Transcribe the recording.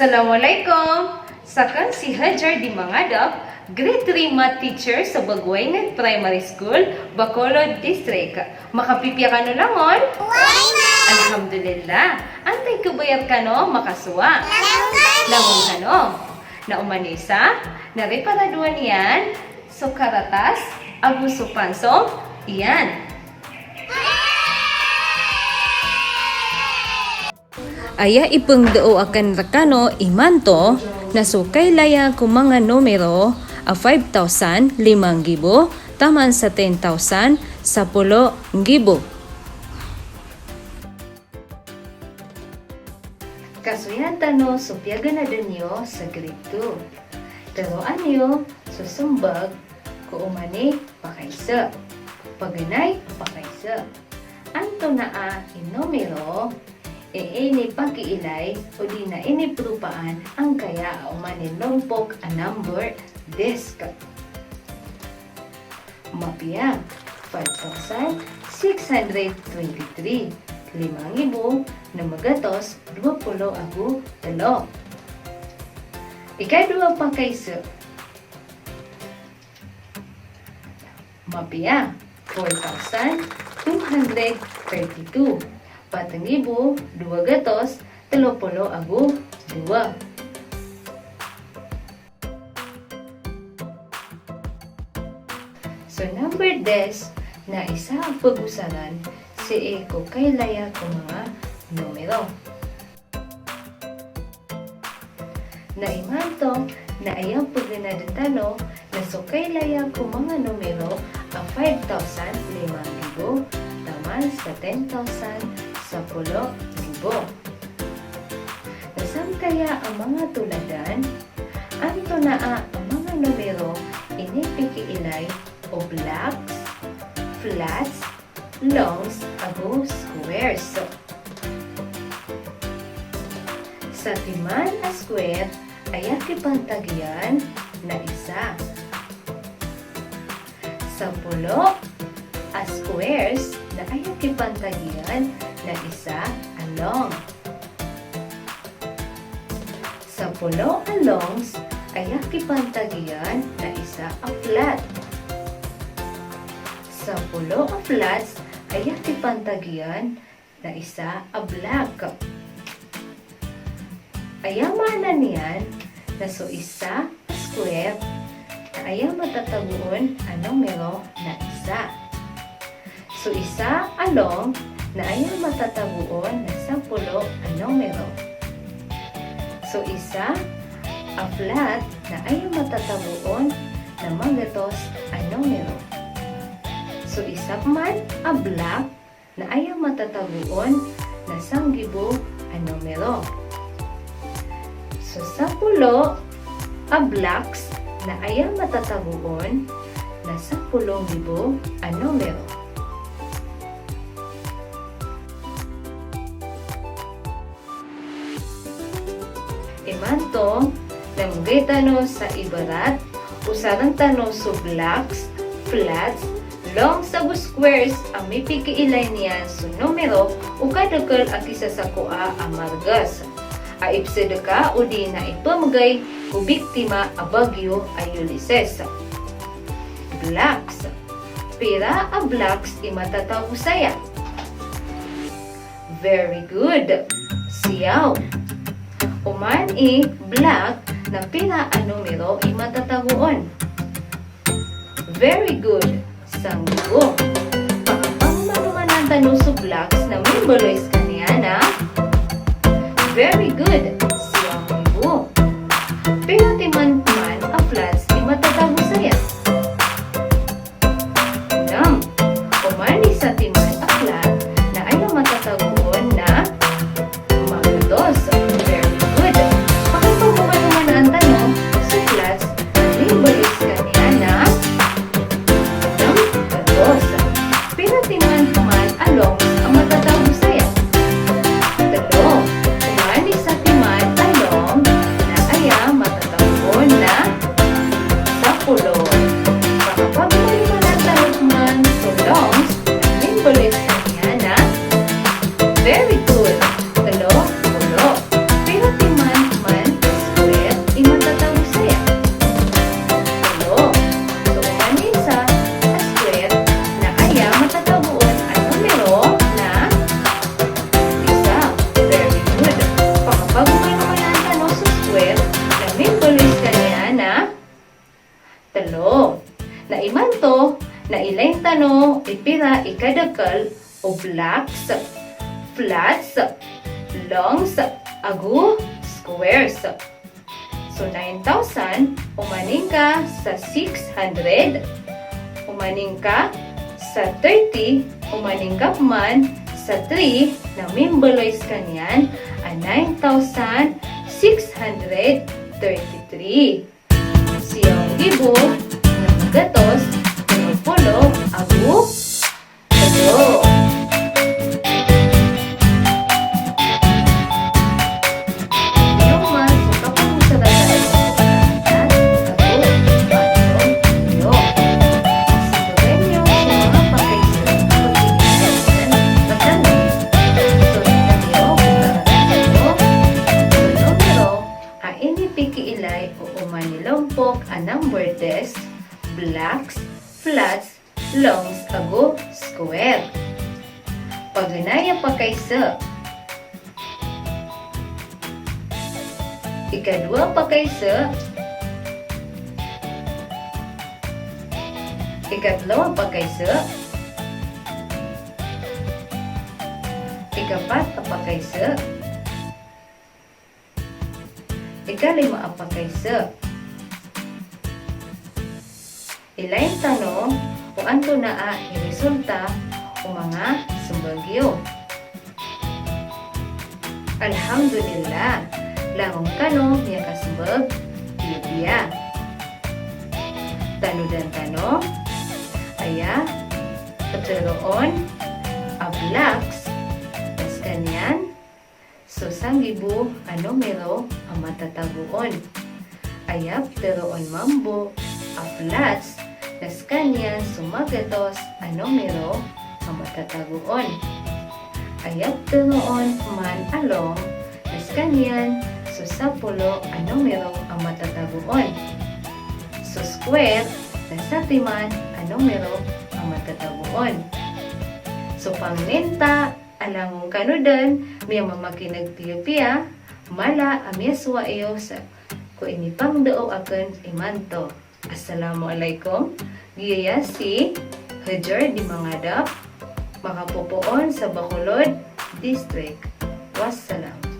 Assalamualaikum! Sakan si Hajar di Mangadap, Grade 3 Math Teacher sa Baguengan Primary School, Bacolod District. Makapipya ka no langon? Why not? Alhamdulillah! Antay kabayat ka no, makasuwa. Langon ka no? Naumanisa, nareparaduan yan, sukaratas, abuso pansong, iyan. Aya ipengdao akan rekano imanto na sukay laya kung mga numero a 5,000, 5,000, taman sa 10,000, 10,000. Kasuyan tano supyagan na dinyo sa grade 2. Taruan nyo susumbag ko umani pakaysa. Paganay pakaysa. Anto na numero ini pag-iilay o di na iniprupaan ang kaya umanin lompok a number disk. Mapiyang 5,623 5,000 na magatos 20 agu talo. Ikadua pa kaysa mapiyang 4,232 4,200 30 agu 2. So number des na isa ang pag-usaran si Eko kay laya ko mga numero. Naimanto na ayaw pagdinadetano na so kay laya ko mga numero ang 5,000, 5,000 taman sa 10,000 10,000. Nasaan kaya ang mga tuladan? Anto naa ang mga numero inipikiilay o blocks, flats, longs, ago squares. Sa timan a square ay akipantagyan na isa. Sa pulo a squares na ay akipantagyan na isa along. Sa pulo alongs ay akipantagyan na isa a flat. Sa pulo a flats ay akipantagyan na isa a block. Ayamanan niyan na so isa a square ay matatabuon ang numero na isa. So isa along na ayaw matatabuon na 10 ang numero. So isa a flat na ayaw matatabuon na magatos ang numero. So isa man a block na ayaw matatabuon na 10,000 ang numero. So 10 a blocks na ayaw matatabuon na 10,000 ang numero. Imanto, namugay tano sa ibarat, usaran tano so blocks, flats, long sa squares, ang may pikiilay niyan so numero, o kadagkal akisa sa kua amargas. Aipsede ka o di na ipamagay o biktima a bagyo ay Ulysses. Blocks. Pira a blocks imatataw saya. Very good. Siyaw. Uman block na pila ang numero imatatabuon. Very good. Sanggo. Pagpangmanuman ang tanong sa blocks na membolize kaniya na very good. Siyang ibo. Pero timan-timan ang flats imatatabu saya. Nam. Uman sa timan ang flat na ayaw matatabuon na magatos. na talo. Na imanto, na ilain tano, ipira ikadakal o blocks, flats, longs, agu, squares. So 9,000, umaning ka sa 600, umaning ka sa 30, umaning ka man sa 3, na membeloys kanyan, ang 9,633. Siyang gibo, gatos, pulo, agu, talo. Yung mas, kapag mo sa dalawa, agu, patong, yo. Sigurin nyo sa mga pagkaisip na pag-iisan, pagdalo. Sulitan nyo, kung numero, ang inipiki ilay o umanilompok ang number test, blocks, flats, longs, ago, square. Paganaya pa kaysa. Ikadwa pa kaysa. Ikadlawa pa kaysa. Ikapat pa kaysa. Ikalima pa kaysa. Ilain tanong kung anto naa resulta o mga sumbagyo. Alhamdulillah, langong tanong niya kasumbag, Libya. Tanudan tanong, aya, pagkaroon, ablaks, tas kanyan, so sanggibu, numero, ang matataguon. Ayap, teroon mambo, aplats, tas kanyan sumagatos ang numero ang matataguon. Ayap teroon man along, tas kanyan susapulo ang numero ang matataguon. So square, tas satiman ang numero ang matataguon. So pangninta, alang kanudan, may mamakinagtiyopiya, mala amiaswa iyo sa ko ini pang dao akan imanto. Assalamualaikum. Giyaya si Hajar di Mangadap, makapupuon sa Bacolod District. Wassalam.